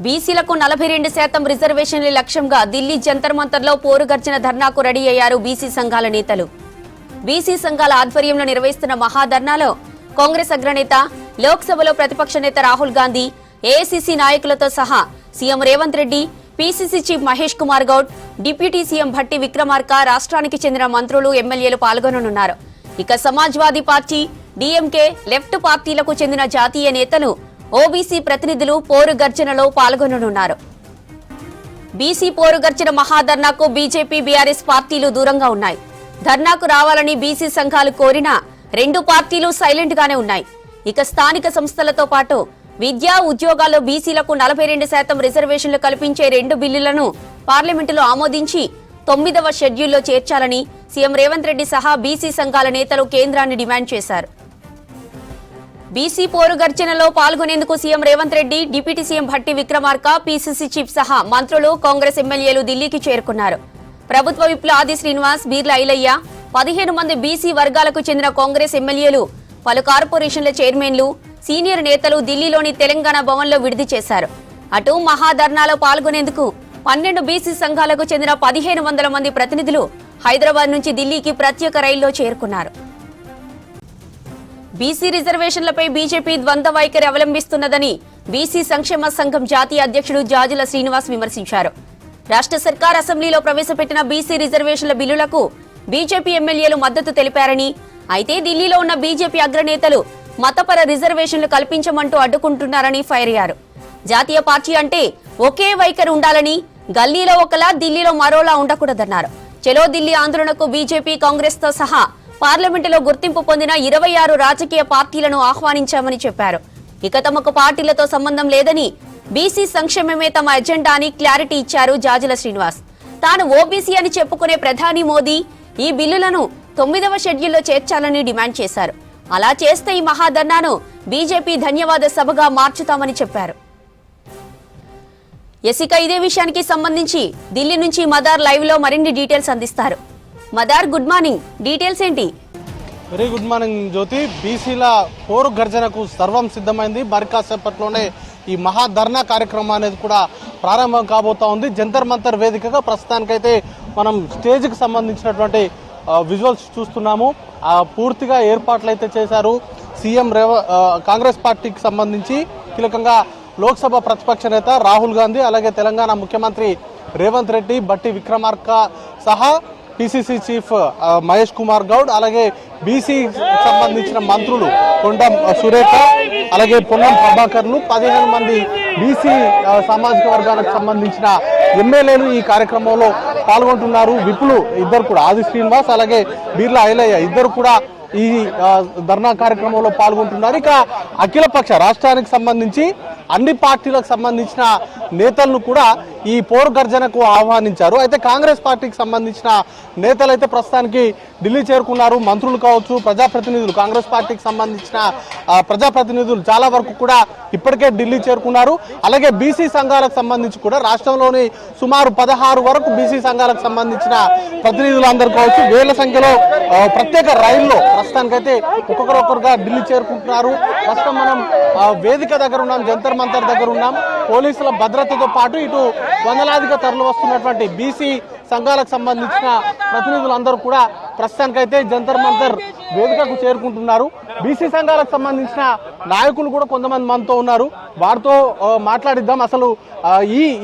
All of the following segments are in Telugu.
బీసీలకు 42% రిజర్వేషన్ల లక్ష్యంగా ఢిల్లీ జంతర్ మంతర్లో పోరుగర్జన ధర్నాకు రెడీ అయ్యారు బీసీ సంఘాల నేతలు. బీసీ సంఘాల ఆధ్వర్యంలో నిర్వహిస్తున్న మహాధర్నాలో కాంగ్రెస్ అగ్రనేత, లోక్సభలో ప్రతిపక్ష నేత రాహుల్ గాంధీ, ఏఐసీసీ నాయకులతో సహా CM Revanth Reddy, PCC chief Mahesh Kumar Goud, deputy CM Bhatti Vikramarka, రాష్ట్రానికి చెందిన మంత్రులు, ఎమ్మెల్యేలు పాల్గొననున్నారు. ఇక సమాజ్వాదీ పార్టీ, డీఎంకే, లెఫ్ట్ పార్టీలకు చెందిన జాతీయ నేతలు, ఓబీసీ ప్రతినిధులు పోరు గర్జనలో పాల్గొననున్నారు. బీసీ పోరు గర్జన మహాధర్నాకు బీజేపీ, బీఆర్ఎస్ పార్టీలు దూరంగా ఉన్నాయి. ధర్నాకు రావాలని బీసీ సంఘాలు కోరినా రెండు పార్టీలు సైలెంట్ గానే ఉన్నాయి. ఇక స్థానిక సంస్థలతో పాటు విద్యా, ఉద్యోగాల్లో బీసీలకు 42% రిజర్వేషన్లు కల్పించే 2 బిల్లులను పార్లమెంటులో ఆమోదించి 9వ షెడ్యూల్లో చేర్చాలని సీఎం రేవంత్ రెడ్డి సహా బీసీ సంఘాల నేతలు కేంద్రాన్ని డిమాండ్ చేశారు. బీసీ పోరు గర్జనలో పాల్గొనేందుకు CM Revanth Reddy, deputy CM Bhatti Vikramarka, PCC chief సహా మంత్రులు, కాంగ్రెస్ ఎమ్మెల్యేలు ఢిల్లీకి చేరుకున్నారు. ప్రభుత్వ విప్ల ఆది శ్రీనివాస్, బీర్ల ఐలయ్య, 15 మంది బీసీ వర్గాలకు చెందిన కాంగ్రెస్ ఎమ్మెల్యేలు, పలు కార్పొరేషన్ల చైర్మన్లు, సీనియర్ నేతలు ఢిల్లీలోని తెలంగాణ భవన్లో విడిది చేశారు. అటు మహాధర్నాలో పాల్గొనేందుకు 12 బీసీ సంఘాలకు చెందిన 1500 మంది ప్రతినిధులు హైదరాబాద్ నుంచి ఢిల్లీకి ప్రత్యేక రైల్లో చేరుకున్నారు. బీసీ రిజర్వేషన్లపై బీజేపీ ద్వంద్వ వైఖరి అవలంబిస్తున్నదని బీసీ సంక్షేమ సంఘం జాతీయ అధ్యక్షుడు జాజుల శ్రీనివాస్ విమర్శించారు. రాష్ట్ర సర్కార్ అసెంబ్లీలో ప్రవేశపెట్టిన బీసీ రిజర్వేషన్ల బిల్లులకు బీజేపీ ఎమ్మెల్యేలు మద్దతు తెలిపారని, అయితే ఢిల్లీలో ఉన్న బీజేపీ అగ్రనేతలు మతపర రిజర్వేషన్లు కల్పించమంటూ అడ్డుకుంటున్నారని ఫైర్ అయ్యారు. జాతీయ పార్టీ అంటే ఒకే వైఖరి ఉండాలని, గల్లీలో ఒకలా ఢిల్లీలో మరోలా ఉండకూడదన్నారు. చలో ఢిల్లీ ఆందోళనకు బీజేపీ, కాంగ్రెస్ తో సహా పార్లమెంటులో గుర్తింపు పొందిన 26 రాజకీయ పార్టీలను ఆహ్వానించామని చెప్పారు. ఇక తమకు పార్టీలతో సంబంధం లేదని, బీసీ సంక్షేమమే తమ ఎజెండా అని క్లారిటీ ఇచ్చారు జాజుల శ్రీనివాస్. తాను ఓబీసీ అని చెప్పుకునే ప్రధాని మోదీ ఈ బిల్లులను 9వ షెడ్యూల్లో చేర్చాలని డిమాండ్ చేశారు. అలా చేస్తే ఈ మహాధర్నాను బీజేపీ ధన్యవాద సభగా మార్చుతామని చెప్పారు. ఇక ఇదే విషయానికి సంబంధించి ఢిల్లీ నుంచి మదార్ లైవ్ లో మరిన్ని డీటెయిల్స్ అందిస్తారు. Madar, good morning. డీటెయిల్స్ ఏంటి? వెరీ గుడ్ మార్నింగ్ జ్యోతి. బీసీల పోరు గర్జనకు సర్వం సిద్ధమైంది. మరి కాసేపట్లోనే ఈ మహాధర్నా కార్యక్రమం అనేది కూడా ప్రారంభం కాబోతా ఉంది. జంతర్ మంతర్ వేదికగా ప్రస్తుతానికైతే మనం స్టేజ్కి సంబంధించినటువంటి విజువల్స్ చూస్తున్నాము. పూర్తిగా ఏర్పాట్లు అయితే చేశారు. సీఎం కాంగ్రెస్ పార్టీకి సంబంధించి కీలకంగా లోక్సభ ప్రతిపక్ష నేత రాహుల్ గాంధీ, అలాగే తెలంగాణ ముఖ్యమంత్రి రేవంత్ రెడ్డి, భట్టి విక్రమార్క సహా పీసీసీ చీఫ్ మహేష్ కుమార్ గౌడ్, అలాగే బీసీ సంబంధించిన మంత్రులు కొండం సురేఖ, అలాగే పొన్నం ప్రభాకర్లు, 15 మంది బీసీ సామాజిక వర్గాలకు సంబంధించిన ఎమ్మెల్యేలు ఈ కార్యక్రమంలో పాల్గొంటున్నారు. విపులు ఇద్దరు కూడా, ఆది శ్రీనివాస్ అలాగే బీర్ల ఐలయ్య ఇద్దరు కూడా ఈ ధర్నా కార్యక్రమంలో పాల్గొంటున్నారు. ఇక అఖిలపక్ష రాష్ట్రానికి సంబంధించి అన్ని పార్టీలకు సంబంధించిన నేతలను కూడా ఈ పోరు గర్జనకు ఆహ్వానించారు. అయితే కాంగ్రెస్ పార్టీకి సంబంధించిన నేతలు అయితే ప్రస్తుతానికి ఢిల్లీ చేరుకున్నారు. మంత్రులు కావచ్చు, ప్రజాప్రతినిధులు, కాంగ్రెస్ పార్టీకి సంబంధించిన ప్రజాప్రతినిధులు చాలా వరకు కూడా ఇప్పటికే ఢిల్లీ చేరుకున్నారు. అలాగే బీసీ సంఘాలకు సంబంధించి కూడా రాష్ట్రంలోని సుమారు 16 వరకు బీసీ సంఘాలకు సంబంధించిన ప్రతినిధులందరూ కావచ్చు వేల సంఖ్యలో ప్రత్యేక రైల్లో ప్రస్తుతానికైతే ఒక్కొక్కరొక్కరుగా ఢిల్లీ చేరుకుంటున్నారు. ప్రస్తుతం మనం వేదిక దగ్గర ఉన్నాం, జంతర్ మంతర్ దగ్గర ఉన్నాం. పోలీసుల భద్రతతో పాటు ఇటు వందలాదిగా తరలి వస్తున్నటువంటి బీసీ సంఘాలకు సంబంధించిన ప్రతినిధులందరూ కూడా ప్రస్తుతానికైతే జంతర్ మంతర్ వేదికకు చేరుకుంటున్నారు. బీసీ సంఘాలకు సంబంధించిన నాయకులు కూడా కొంతమంది మనతో ఉన్నారు. వారితో మాట్లాడిద్దాం. అసలు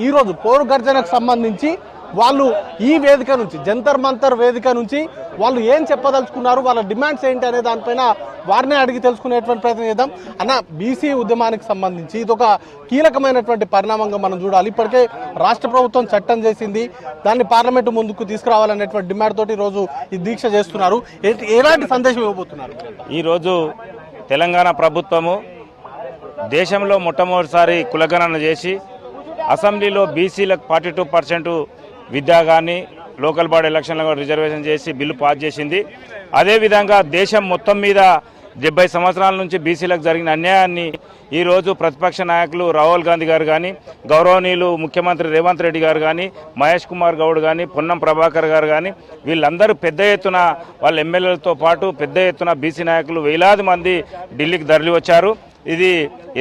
ఈ రోజు పోరు గర్జనకు సంబంధించి వాళ్ళు ఈ వేదిక నుంచి, జంతర్ మంతర్ వేదిక నుంచి వాళ్ళు ఏం చెప్పదలుచుకున్నారు, వాళ్ళ డిమాండ్స్ ఏంటి అనే దానిపైన వారినే అడిగి తెలుసుకునేటువంటి ప్రయత్నం చేద్దాం. అన్న, బీసీ ఉద్యమానికి సంబంధించి ఇదొక కీలకమైనటువంటి పరిణామంగా మనం చూడాలి. ఇప్పటికే రాష్ట్ర ప్రభుత్వం చట్టం చేసింది, దాన్ని పార్లమెంటు ముందుకు తీసుకురావాలనేటువంటి డిమాండ్ తోటి ఈరోజు ఈ దీక్ష చేస్తున్నారు. ఎలాంటి సందేశం ఇవ్వబోతున్నారు? ఈరోజు తెలంగాణ ప్రభుత్వము దేశంలో మొట్టమొదటిసారి కులగణన చేసి అసెంబ్లీలో బీసీలకు 42% విద్యా కానీ లోకల్ బాడీ ఎలక్షన్లో రిజర్వేషన్ చేసి బిల్లు పాస్ చేసింది. అదేవిధంగా దేశం మొత్తం మీద 70 సంవత్సరాల నుంచి బీసీలకు జరిగిన అన్యాయాన్ని ఈరోజు ప్రతిపక్ష నాయకులు రాహుల్ గాంధీ గారు కానీ, గౌరవనీయులు ముఖ్యమంత్రి రేవంత్ రెడ్డి గారు కానీ, మహేష్ కుమార్ గౌడ్ కానీ, పొన్నం ప్రభాకర్ గారు కానీ వీళ్ళందరూ పెద్ద ఎత్తున వాళ్ళ ఎమ్మెల్యేలతో పాటు పెద్ద ఎత్తున బీసీ నాయకులు వేలాది మంది ఢిల్లీకి తరలి వచ్చారు. ఇది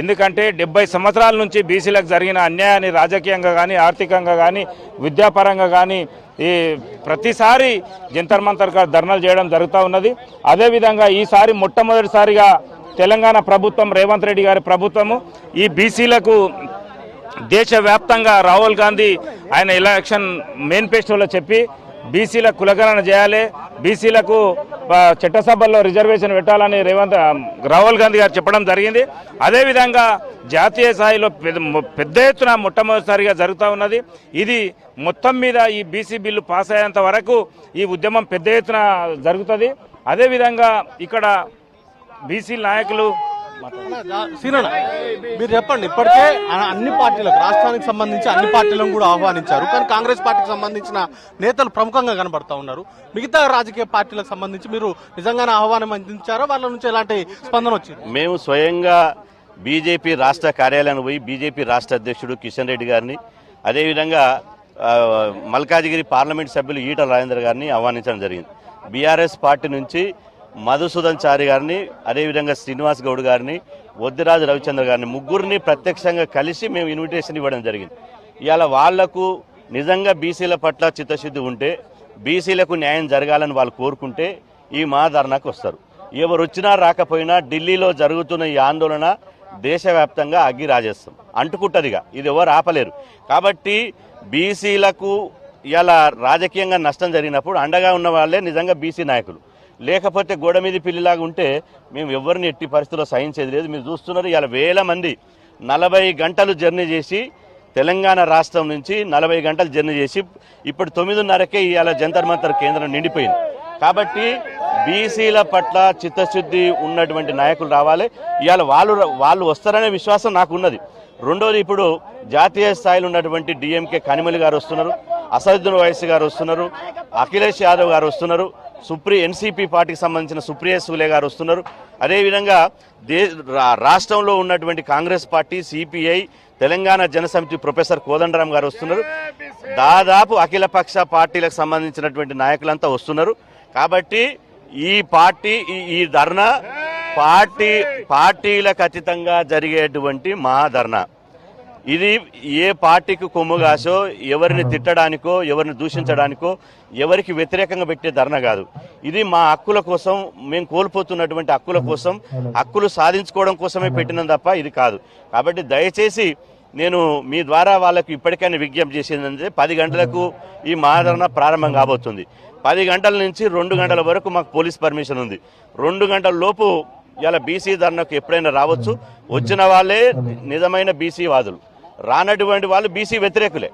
ఎందుకంటే 70 సంవత్సరాల నుంచి బీసీలకు జరిగిన అన్యాయాన్ని రాజకీయంగా కానీ ఆర్థికంగా కానీ విద్యాపరంగా కానీ ఈ ప్రతిసారి జంతర్ మంతర్ ధర్నాలు చేయడం జరుగుతూ ఉన్నది. అదేవిధంగా ఈసారి మొట్టమొదటిసారిగా తెలంగాణ ప్రభుత్వం రేవంత్ రెడ్డి గారి ప్రభుత్వము ఈ బీసీలకు దేశవ్యాప్తంగా రాహుల్ గాంధీ ఆయన ఎలక్షన్ మేనిఫెస్టోలో చెప్పి బీసీల కులగణన చేయాలి, బీసీలకు చట్టసభల్లో రిజర్వేషన్ పెట్టాలని రాహుల్ గాంధీ గారు చెప్పడం జరిగింది. అదేవిధంగా జాతీయ స్థాయిలో పెద్ద ఎత్తున మొట్టమొదటిసారిగా జరుగుతూ ఉన్నది. ఇది మొత్తం మీద ఈ బీసీ బిల్లు పాస్ అయ్యేంత వరకు ఈ ఉద్యమం పెద్ద ఎత్తున జరుగుతుంది. అదేవిధంగా ఇక్కడ బీసీ నాయకులు సీనన్న మీరు చెప్పండి, ఇప్పటికే అన్ని పార్టీలకు రాష్ట్రానికి సంబంధించి అన్ని పార్టీలను కూడా ఆహ్వానించారు, కానీ కాంగ్రెస్ పార్టీకి సంబంధించిన నేతలు ప్రముఖంగా కనబడతా ఉన్నారు. మిగతా రాజకీయ పార్టీలకు సంబంధించి మీరు నిజంగానే ఆహ్వానం అందించారా? వాళ్ళ నుంచి ఎలాంటి స్పందన వచ్చింది? మేము స్వయంగా బీజేపీ రాష్ట్ర కార్యాలయానికి పోయి బీజేపీ రాష్ట్ర అధ్యక్షుడు కిషన్ రెడ్డి గారిని, అదేవిధంగా మల్కాజిగిరి పార్లమెంట్ సభ్యులు ఈటల రాజేందర్ గారిని ఆహ్వానించడం జరిగింది. బీఆర్ఎస్ పార్టీ నుంచి మధుసూదన్ చారి గారిని, అదేవిధంగా శ్రీనివాస్ గౌడ్ గారిని, వద్దిరాజు రవిచంద్ర గారిని, ముగ్గురిని ప్రత్యక్షంగా కలిసి మేము ఇన్విటేషన్ ఇవ్వడం జరిగింది. ఇవాళ వాళ్లకు నిజంగా బీసీల పట్ల చిత్తశుద్ధి ఉంటే, బీసీలకు న్యాయం జరగాలని వాళ్ళు కోరుకుంటే ఈ మహాధర్నాకు వస్తారు. ఎవరు వచ్చినా రాకపోయినా ఢిల్లీలో జరుగుతున్న ఈ ఆందోళన దేశవ్యాప్తంగా అగ్గి రాజేస్తాం, అంటుకుంటదిగా, ఇది ఎవరు ఆపలేరు. కాబట్టి బీసీలకు ఇలా రాజకీయంగా నష్టం జరిగినప్పుడు అండగా ఉన్న వాళ్ళే నిజంగా బీసీ నాయకులు. లేకపోతే గోడ మీద పిల్లిలాగా ఉంటే మేము ఎవరిని ఎట్టి పరిస్థితుల్లో సహించేది లేదు. మీరు చూస్తున్నారు, ఇలా వేల మంది 40 గంటలు జర్నీ చేసి తెలంగాణ రాష్ట్రం నుంచి 40 గంటలు జర్నీ చేసి ఇప్పుడు 9:30కే ఇవాళ జంతర్ మంతర్ కేంద్రం నిండిపోయింది. కాబట్టి బీసీల పట్ల చిత్తశుద్ధి ఉన్నటువంటి నాయకులు రావాలి. ఇవాళ వాళ్ళు వస్తారనే విశ్వాసం నాకు ఉన్నది. రెండోది, ఇప్పుడు జాతీయ స్థాయిలో ఉన్నటువంటి డిఎంకే కనిమొళి గారు వస్తున్నారు, అసదుద్దీన్ ఓవైసీ గారు వస్తున్నారు, అఖిలేష్ యాదవ్ గారు వస్తున్నారు, ఎన్సీపీ పార్టీకి సంబంధించిన సుప్రియ సూలే గారు వస్తున్నారు. అదేవిధంగా రాష్ట్రంలో ఉన్నటువంటి Congress party, CPI, Telangana Jana Samithi professor Kodandaram garu వస్తున్నారు. దాదాపు అఖిలపక్ష పార్టీలకు సంబంధించినటువంటి నాయకులంతా వస్తున్నారు. కాబట్టి ఈ ధర్నా పార్టీలకు అతీతంగా జరిగేటువంటి మహాధర్నా. ఇది ఏ పార్టీకి కొమ్ముగాసో, ఎవరిని తిట్టడానికో, ఎవరిని దూషించడానికో, ఎవరికి వ్యతిరేకంగా పెట్టే ధర్నా కాదు. ఇది మా హక్కుల కోసం, మేము కోల్పోతున్నటువంటి హక్కుల కోసం, హక్కులు సాధించుకోవడం కోసమే పెట్టిన తప్ప ఇది కాదు. కాబట్టి దయచేసి నేను మీ ద్వారా వాళ్ళకు ఇప్పటికైనా విజ్ఞప్తి చేసేదంటే 10 గంటలకు ఈ మహాధర్నా ప్రారంభం కాబోతుంది. 10 గంటల నుంచి 2 గంటల వరకు మాకు పోలీస్ పర్మిషన్ ఉంది. 2 గంటల లోపు ఇలా బీసీ ధర్నాకు ఎప్పుడైనా రావచ్చు. వచ్చిన వాళ్ళే నిజమైన బీసీ వాదులు, రానటువంటి వాళ్ళు బీసీ వ్యతిరేకులే,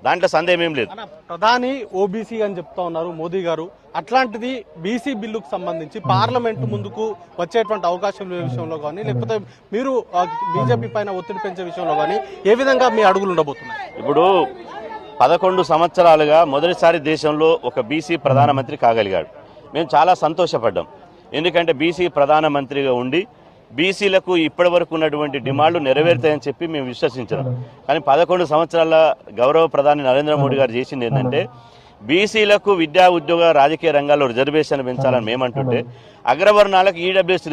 దాంట్లో సందేహం ఏం లేదు. ప్రధాని ఓబీసీ అని చెప్తా ఉన్నారు మోదీ గారు. అట్లాంటిది బీసీ బిల్లుకు సంబంధించి పార్లమెంటు ముందుకు వచ్చేటువంటి అవకాశం విషయంలో కానీ, లేకపోతే మీరు బీజేపీ పైన ఒత్తిడి పెంచే విషయంలో కానీ ఏ విధంగా మీ అడుగులు ఉండబోతున్నాయి? ఇప్పుడు 11 సంవత్సరాలుగా మొదటిసారి దేశంలో ఒక బీసీ ప్రధానమంత్రి కాగలిగాడు. మేము చాలా సంతోషపడ్డాం. ఎందుకంటే బీసీ ప్రధానమంత్రిగా ఉండి బీసీలకు ఇప్పటి వరకు ఉన్నటువంటి డిమాండ్లు నెరవేరుతాయని చెప్పి మేము విశ్వసించాం. కానీ 11 సంవత్సరాల గౌరవ ప్రధాని నరేంద్ర మోడీ గారు చేసింది ఏంటంటే, బీసీలకు విద్యా, ఉద్యోగ, రాజకీయ రంగాల్లో రిజర్వేషన్లు పెంచాలని మేమంటుంటే, అగ్రవర్ణాలకు ఈడబ్ల్యూఎస్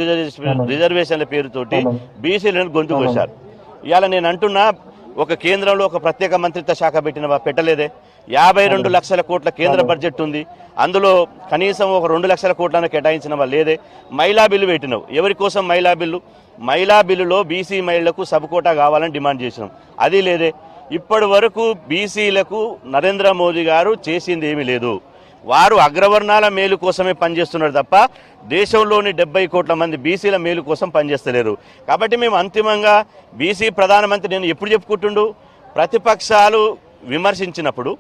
రిజర్వేషన్ల పేరుతోటి బీసీలను గొంతు కోశారు. ఇవాళ నేను అంటున్నా, ఒక కేంద్రంలో ఒక ప్రత్యేక మంత్రిత్వ శాఖ పెట్టలేదే. 52 లక్షల కోట్ల కేంద్ర బడ్జెట్ ఉంది, అందులో కనీసం ఒక 2 లక్షల కోట్లను కేటాయించిన లేదే. మహిళా బిల్లు పెట్టినావు, ఎవరి కోసం మహిళా బిల్లు? మహిళా బిల్లులో బీసీ మహిళలకు సబ్-కోటా కావాలని డిమాండ్ చేసినాం, అది లేదే. ఇప్పటి వరకు బీసీలకు నరేంద్ర మోదీ గారు చేసింది ఏమీ లేదు. వారు అగ్రవర్ణాల మేలు కోసమే పనిచేస్తున్నారు తప్ప దేశంలోని 70 కోట్ల మంది బీసీల మేలు కోసం పనిచేస్తలేరు. కాబట్టి మేము అంతిమంగా బీసీ ప్రధానమంత్రి నేను ఎప్పుడు చెప్పుకుంటుండు, ప్రతిపక్షాలు విమర్శించినప్పుడు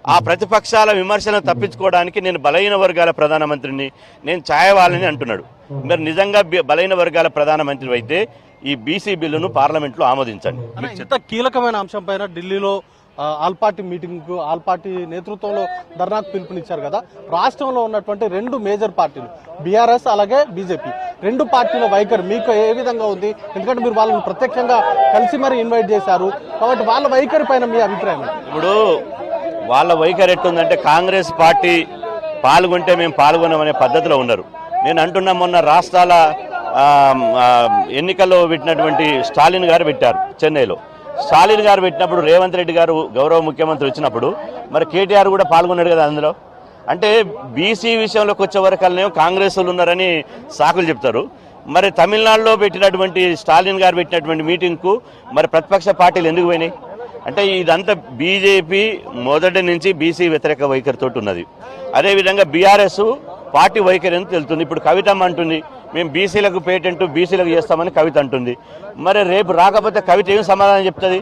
ఆ ప్రతిపక్షాల విమర్శలను తప్పించుకోవడానికి నేను బలహీన వర్గాల ప్రధానమంత్రిని, నేను ఛాయవాళ్ళని అంటున్నాడు. మరి నిజంగా బలహీన వర్గాల ప్రధానమంత్రి అయితే ఈ బీసీ బిల్లును పార్లమెంట్లో ఆమోదించండి. ఇంత కీలకమైన అంశం పైన ఢిల్లీలో all party meeting, all party నేతృత్వంలో ధర్నాకు పిలుపునిచ్చారు కదా. రాష్ట్రంలో ఉన్నటువంటి 2 మేజర్ పార్టీలు బీఆర్ఎస్ అలాగే బీజేపీ, 2 పార్టీల వైఖరి మీకు ఏ విధంగా ఉంది? ఎందుకంటే మీరు వాళ్ళని ప్రత్యక్షంగా కలిసి మరీ ఇన్వైట్ చేశారు కాబట్టి వాళ్ళ వైఖరి పైన మీ అభిప్రాయం? ఇప్పుడు వాళ్ళ వైఖరి ఎట్టుందంటే, కాంగ్రెస్ పార్టీ పాల్గొంటే మేము పాల్గొన్నామనే పద్ధతిలో ఉన్నారు. నేను అంటున్నా, మొన్న రాష్ట్రాల ఎన్నికల్లో పెట్టినటువంటి స్టాలిన్ గారు పెట్టారు చెన్నైలో. స్టాలిన్ గారు పెట్టినప్పుడు రేవంత్ రెడ్డి గారు గౌరవ ముఖ్యమంత్రి వచ్చినప్పుడు మరి కేటీఆర్ కూడా పాల్గొన్నాడు కదా అందులో. అంటే బీసీ విషయంలోకి వచ్చే వరకల్నే కాంగ్రెస్ వాళ్ళు ఉన్నారని సాకులు చెప్తారు. మరి తమిళనాడులో పెట్టినటువంటి స్టాలిన్ గారు పెట్టినటువంటి మీటింగ్కు మరి ప్రతిపక్ష పార్టీలు ఎందుకు పోయినాయి అంటే ఇదంతా బీజేపీ మొదటి నుంచి బీసీ వ్యతిరేక వైఖరితో ఉన్నది. అదేవిధంగా బీఆర్ఎస్ పార్టీ వైఖరి అని తెలుస్తుంది. ఇప్పుడు కవితమ్మ అంటుంది మేము బీసీలకు పేటెంట్ బీసీలకు చేస్తామని కవిత అంటుంది. మరి రేపు రాకపోతే కవిత ఏం సమాధానం చెప్తుంది?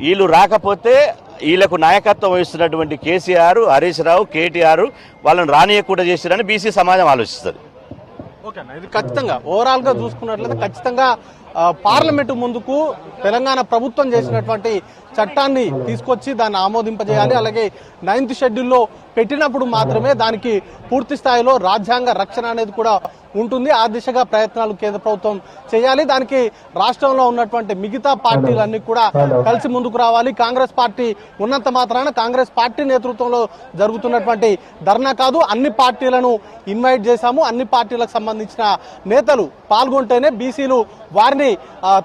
వీళ్ళు రాకపోతే వీళ్ళకు నాయకత్వం వహిస్తున్నటువంటి కేసీఆర్, హరీష్ రావు, కేటీఆర్ వాళ్ళని రానియకుండా చేసిరని బీసీ సమాజం ఆలోచిస్తుంది. ఓకే అన్న, ఇది ఖచ్చితంగా ఓవరాల్ గా చూసుకున్నట్లయితే ఖచ్చితంగా పార్లమెంటు ముందుకు తెలంగాణ ప్రభుత్వం చేసినటువంటి చట్టాన్ని తీసుకొచ్చి దాన్ని ఆమోదింపజేయాలి. అలాగే 9th షెడ్యూల్లో పెట్టినప్పుడు మాత్రమే దానికి పూర్తి స్థాయిలో రాజ్యాంగ రక్షణ అనేది కూడా ఉంటుంది. ఆ దిశగా ప్రయత్నాలు కేంద్ర ప్రభుత్వం చేయాలి. దానికి రాష్ట్రంలో ఉన్నటువంటి మిగతా పార్టీలన్నీ కూడా కలిసి ముందుకు రావాలి. కాంగ్రెస్ పార్టీ ఉన్నంత మాత్రాన కాంగ్రెస్ పార్టీ నేతృత్వంలో జరుగుతున్నటువంటి ధర్నా కాదు, అన్ని పార్టీలను ఇన్వైట్ చేశాము. అన్ని పార్టీలకు సంబంధించిన నేతలు పాల్గొంటేనే బీసీలు వారిని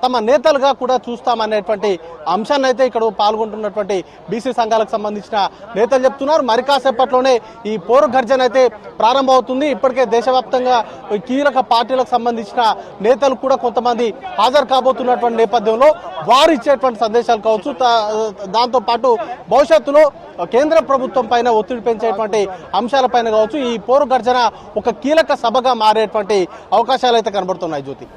తమ నేతలుగా కూడా చూస్తామనేటువంటి అంశాన్ని అయితే ఇక్కడ పాల్గొంటున్నటువంటి బీసీ సంఘాలకు సంబంధించిన నేతలు చెప్తున్నారు. మరి కాసేపట్లోనే ఈ పోరు గర్జన అయితే ప్రారంభమవుతుంది. ఇప్పటికే దేశవ్యాప్తంగా కీలక పార్టీలకు సంబంధించిన నేతలు కూడా కొంతమంది హాజరు కాబోతున్నటువంటి నేపథ్యంలో వారు ఇచ్చేటువంటి సందేశాలు కావచ్చు, దాంతో పాటు భవిష్యత్తులో కేంద్ర ప్రభుత్వం పైన ఒత్తిడి పెంచేటువంటి అంశాలపైన కావచ్చు ఈ పోరు గర్జన ఒక కీలక సభగా మారేటువంటి అవకాశాలు అయితే కనబడుతున్నాయి. జ్యోతి.